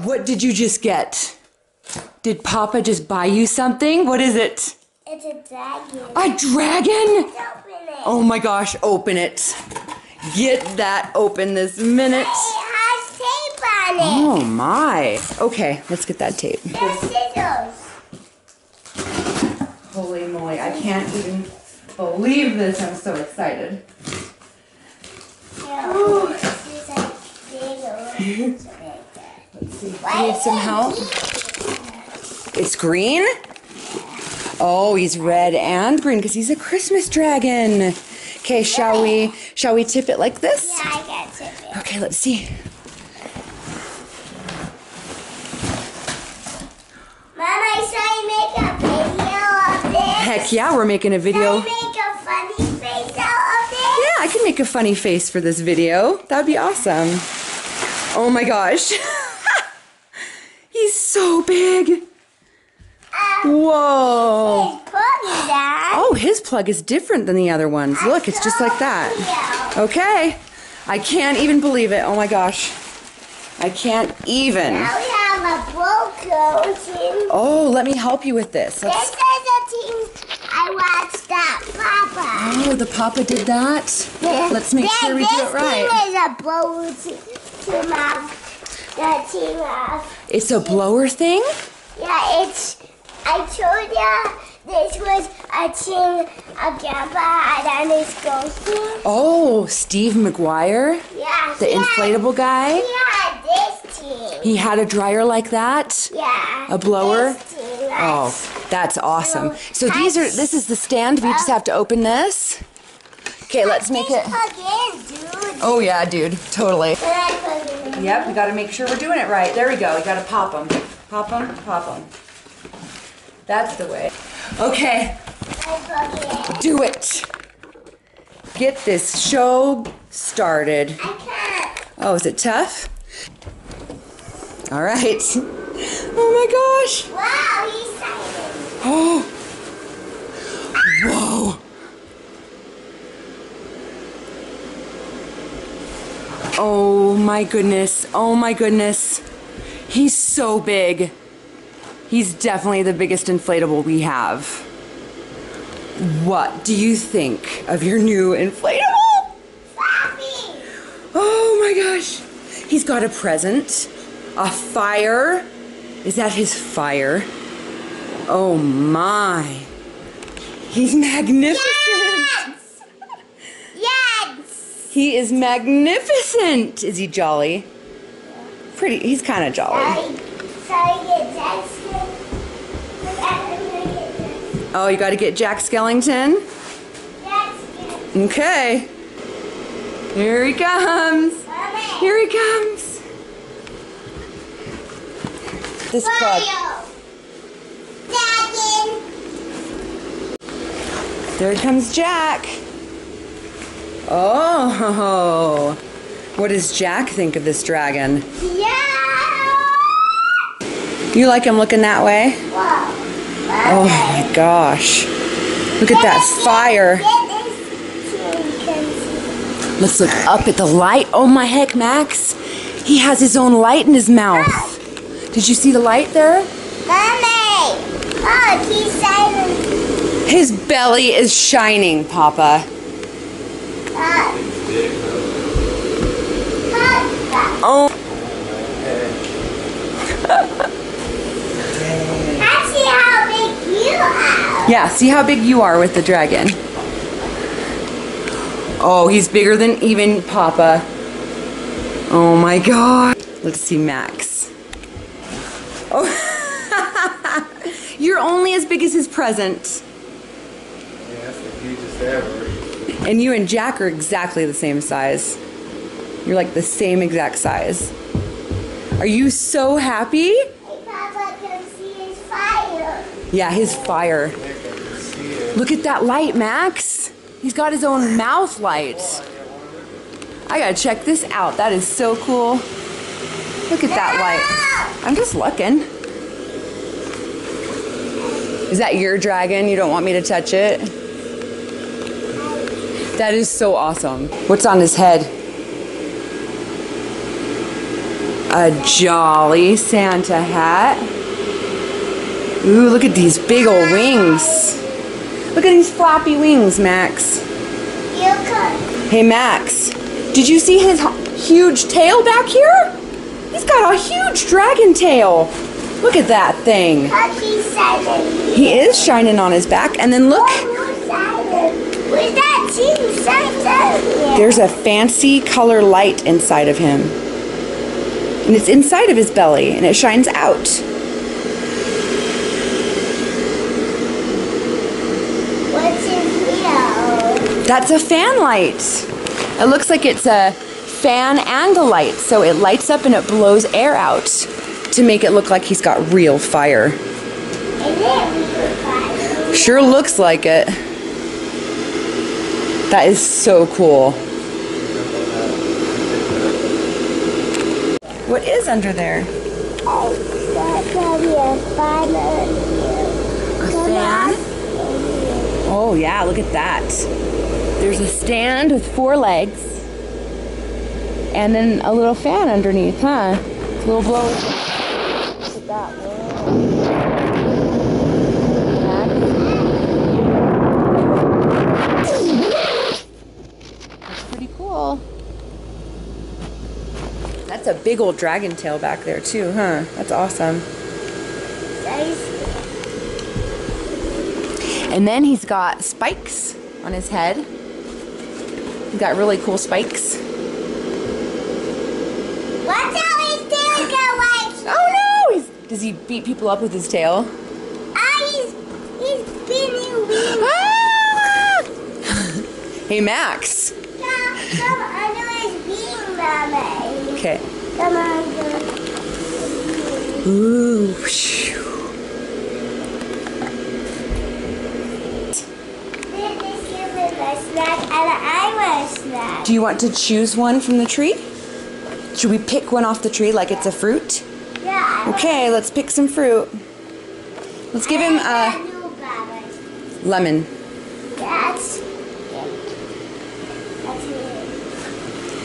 What did you just get? Did Papa just buy you something? What is it? It's a dragon. A dragon? Let's open it. Oh my gosh, open it. Get that open this minute. It has tape on it. Oh my. Okay, let's get that tape. There's scissors. Holy moly, I can't even believe this. I'm so excited. Ooh. She's like big. Let's see. Do you need some help? It's green? Oh, he's red and green because he's a Christmas dragon. Okay, shall we tip it like this? Yeah, I can tip it. Okay, let's see. Mom, I saw you make a video of this. Heck yeah, we're making a video. Can I make a funny face out of it? Yeah, I can make a funny face for this video. that would be awesome. Oh my gosh. He's so big. Whoa. His plug is that. Oh, his plug is different than the other ones. Look, it's just like that. Okay. I can't even believe it. Oh my gosh. I can't even. Now we have a broken team. Oh, let me help you with this. This is a team I watched that Papa. Oh, the Papa did that? Let's make sure we do it right. This team is a blower team of the team of. It's a blower thing? Yeah, it's. I told ya this was a team a grandpa had on his ghost team. Oh, Steve Maguire? Yeah. The inflatable guy? He had this team. He had a dryer like that? Yeah. A blower? This team, Oh, that's awesome. So this is the stand. We just have to open this. Okay, let's make it. Plug in, dude. Oh yeah, dude, totally. Then I plug it in. Yep, we gotta make sure we're doing it right. There we go, we gotta pop them. Pop them, pop them. That's the way. Okay, I plug it in. do it. Get this show started. I can't. Oh, is it tough? All right. Oh my gosh. Wow, he's silent. Oh. Whoa. Oh my goodness. Oh my goodness. He's so big. He's definitely the biggest inflatable we have. What do you think of your new inflatable? Fluffy. Oh my gosh. He's got a present. A fire. Is that his fire? Oh my. He's magnificent. Yes. Yes. He is magnificent. Is he jolly? Pretty. He's kind of jolly. Sorry, get Jackson. Oh, you got to get Jack Skellington? Okay. Here he comes. Here he comes. This plug. There comes Jack. Oh. What does Jack think of this dragon? Yeah. You like him looking that way? Wow. Oh my gosh. Look at that fire. Let's look up at the light. Oh my heck, Max. He has his own light in his mouth. Did you see the light there? Mommy. Oh, he's silent. His belly is shining, Papa. Oh. See how big you are. Yeah, see how big you are with the dragon. Oh, he's bigger than even Papa. Oh my God. Let's see Max. Oh, you're only as big as his present. Yeah, that's the hugest ever. And you and Jack are exactly the same size. You're like the same exact size. Are you so happy? Hey, Papa can see his fire. Yeah, his fire. Look at that light, Max. He's got his own mouth light. I gotta check this out. That is so cool. Look at that light. I'm just looking. Is that your dragon? You don't want me to touch it? That is so awesome. What's on his head? a jolly Santa hat. Ooh, look at these big old wings. Look at these floppy wings, Max. Hey, Max, did you see his huge tail back here? He's got a huge dragon tail. Look at that thing. He is shining on his back. And then look. There's a fancy color light inside of him. And it's inside of his belly, and it shines out. What's in here? That's a fan light. It looks like it's a fan and a light, so it lights up and it blows air out to make it look like he's got real fire. Is it real fire? Sure looks like it. That is so cool. What is under there? That's probably a fan. A fan? Oh yeah, look at that. There's a stand with 4 legs. And then a little fan underneath, huh? A little blower. Look at that. That's pretty cool. That's a big old dragon tail back there too, huh? That's awesome. And then he's got spikes on his head. He's got really cool spikes. Watch out, his tail go like. Oh no! Does he beat people up with his tail? He's spinning wings. Ah! Hey, Max. Come under his wing, Mommy. Okay. Come under. Ooh. Phew. This is a snack, and I want a snack. Do you want to choose one from the tree? Should we pick one off the tree like it's a fruit? Yeah. Okay, let's pick some fruit. Let's give him a lemon. That's it.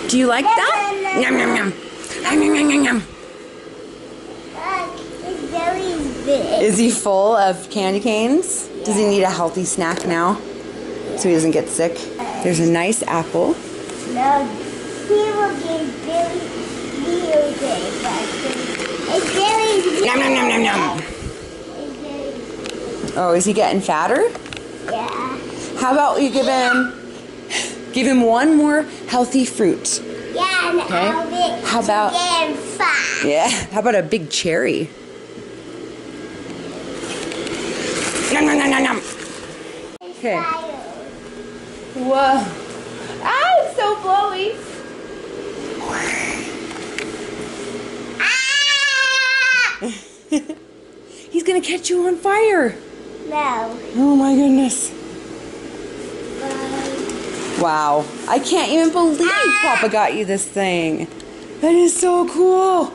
Do you like that? Yum, yum, yum. Yum, yum, yum, yum. His belly's big. Is he full of candy canes? Does he need a healthy snack now so he doesn't get sick? There's a nice apple. No, he will get really big. His belly's big. Yum, yum, yum, yum, yum. Oh, is he getting fatter? Yeah. How about you give him one more healthy fruit? Yeah, and Okay. How about get fat. yeah? How about a big cherry? Nom, nom, nom, nom, nom. Okay. Whoa! Ah, it's so blowy. He's gonna catch you on fire. No. Oh my goodness. Wow. I can't even believe Papa got you this thing. That is so cool.